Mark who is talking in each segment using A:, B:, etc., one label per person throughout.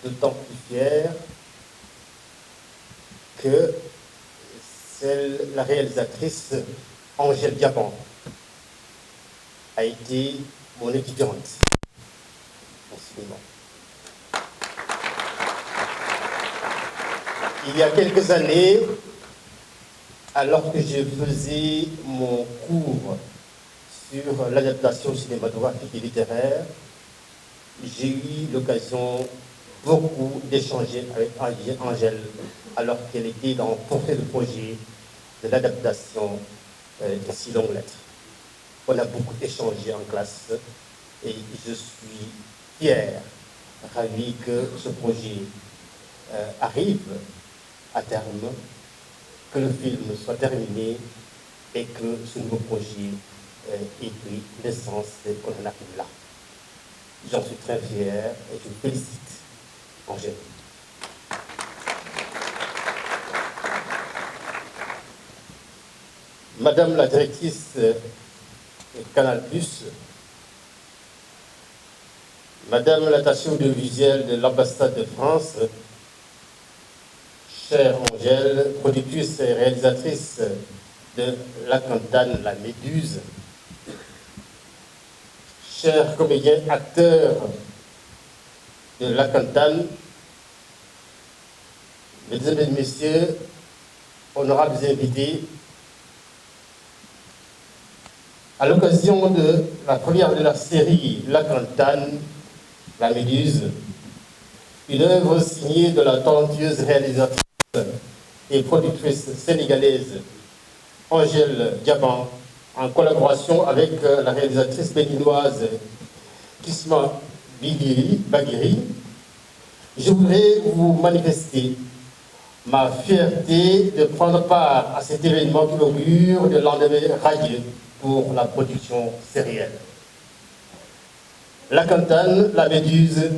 A: d'autant plus fier que la réalisatrice Angèle Diaban a été mon étudiante en cinéma. Il y a quelques années, alors que je faisais mon cours sur l'adaptation cinématographique et littéraire, j'ai eu l'occasion beaucoup d'échanger avec Angèle alors qu'elle était dans portée le projet de l'adaptation de Si longues lettres. On a beaucoup échangé en classe et je suis fier, ravi que ce projet arrive à terme, que le film soit terminé et que ce nouveau projet ait pris naissance et qu'on en arrive là. J'en suis très fier et je félicite Angèle. Madame la directrice Canal+, Madame l'attachée audiovisuelle de l'ambassade de France, chère Angèle, productrice et réalisatrice de La Cantane, La Méduse, chers comédiens, acteurs de La Cantane, mesdames et messieurs, honorables invités, à l'occasion de la première de la série La Cantane, La Méduse, une œuvre signée de la talentueuse réalisatrice et productrice sénégalaise Angèle Diaban, en collaboration avec la réalisatrice béninoise Kisma Baguiri, je voudrais vous manifester ma fierté de prendre part à cet événement qui augure de lendemain radieux pour la production sérielle. La Cantane, La Méduse,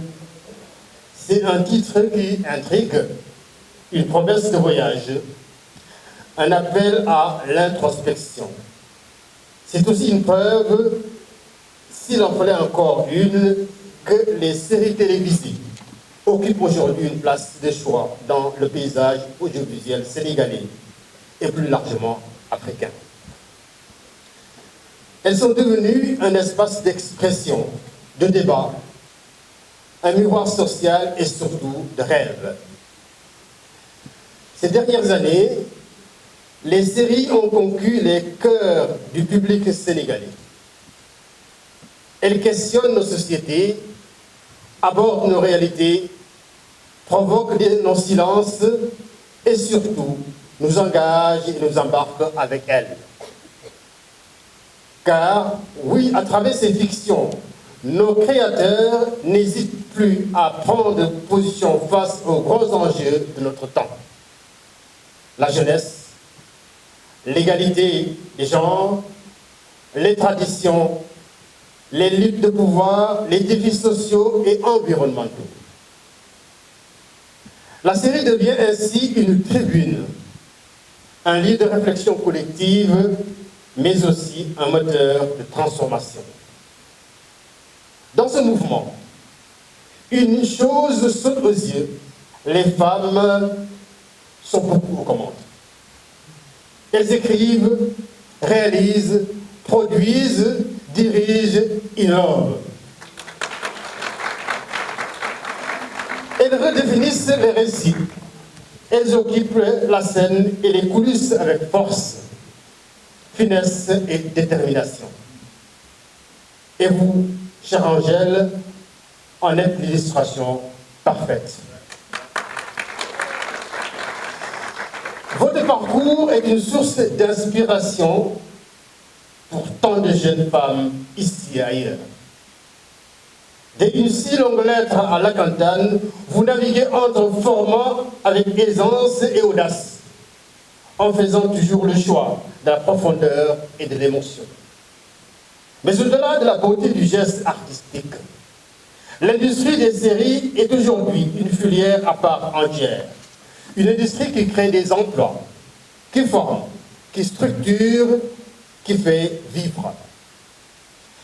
A: c'est un titre qui intrigue, une promesse de voyage, un appel à l'introspection. C'est aussi une preuve, s'il en fallait encore une, que les séries télévisées occupent aujourd'hui une place de choix dans le paysage audiovisuel sénégalais et plus largement africain. Elles sont devenues un espace d'expression, de débat, un miroir social et surtout de rêve. Ces dernières années, les séries ont conquis les cœurs du public sénégalais. Elles questionnent nos sociétés, abordent nos réalités, provoquent nos silences et surtout nous engagent et nous embarquent avec elles. Car, oui, à travers ces fictions, nos créateurs n'hésitent plus à prendre position face aux grands enjeux de notre temps. La jeunesse, l'égalité des genres, les traditions, les luttes de pouvoir, les défis sociaux et environnementaux. La série devient ainsi une tribune, un lieu de réflexion collective, mais aussi un moteur de transformation. Dans ce mouvement, une chose saute aux yeux, les femmes sont beaucoup aux commandes. Elles écrivent, réalisent, produisent, dirigent, innovent. Elles redéfinissent les récits. Elles occupent la scène et les coulisses avec force, finesse et détermination. Et vous, chère Angèle, en êtes l'illustration parfaite. Votre parcours est une source d'inspiration pour tant de jeunes femmes ici et ailleurs. Dès une si longue lettre à La Cantane, vous naviguez entre formats avec aisance et audace, en faisant toujours le choix de la profondeur et de l'émotion. Mais au-delà de la beauté du geste artistique, l'industrie des séries est aujourd'hui une filière à part entière. Une industrie qui crée des emplois, qui forme, qui structure, qui fait vivre.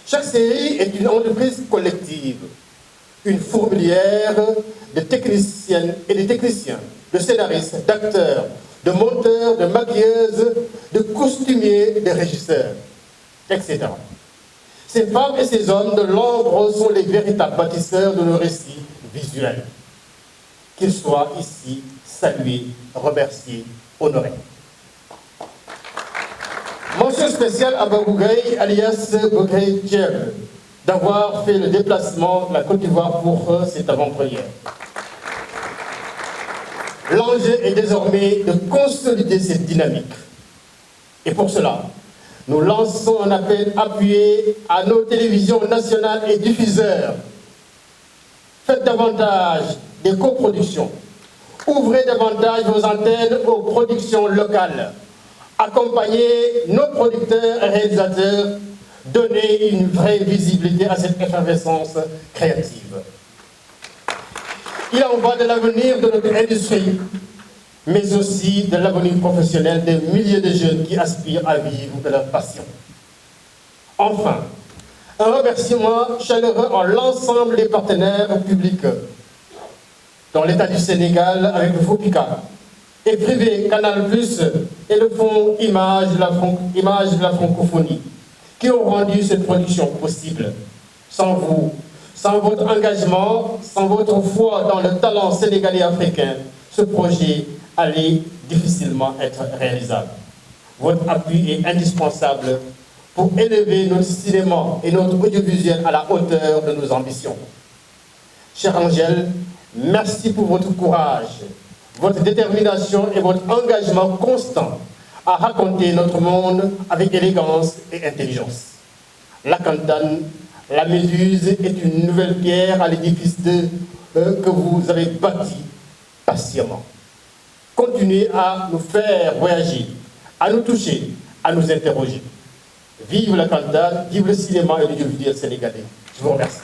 A: Chaque série est une entreprise collective, une fourmilière de techniciennes et de techniciens, de scénaristes, d'acteurs, de monteurs, de maquilleuses, de costumiers, de régisseurs, etc. Ces femmes et ces hommes de l'ombre sont les véritables bâtisseurs de nos récits visuels. Qu'ils soient ici salués, remerciés, honorés. Mention spéciale à Babougaï, alias Bogay Djeb, d'avoir fait le déplacement de la Côte d'Ivoire pour cette avant-première. L'enjeu est désormais de consolider cette dynamique. Et pour cela, nous lançons un appel appuyé à nos télévisions nationales et diffuseurs. Faites davantage des coproductions. Ouvrez davantage vos antennes aux productions locales. Accompagnez nos producteurs et réalisateurs. Donnez une vraie visibilité à cette effervescence créative. Il en va de l'avenir de notre industrie, mais aussi de l'avenir professionnel des milliers de jeunes qui aspirent à vivre de leur passion. Enfin, un remerciement chaleureux à l'ensemble des partenaires publics, dont l'État du Sénégal avec le FOPICA, et privé Canal+, et le Fonds Images de la francophonie, qui ont rendu cette production possible. Sans vous, sans votre engagement, sans votre foi dans le talent sénégalais et africain, ce projet allait difficilement être réalisable. Votre appui est indispensable pour élever notre cinéma et notre audiovisuel à la hauteur de nos ambitions. Chère Angèle, merci pour votre courage, votre détermination et votre engagement constant à raconter notre monde avec élégance et intelligence. La Cantane, la Méduse est une nouvelle pierre à l'édifice que vous avez bâti patiemment. Continuez à nous faire voyager, à nous toucher, à nous interroger. Vive la Cantane, vive le cinéma et l'audiovisuel sénégalais. Je vous remercie.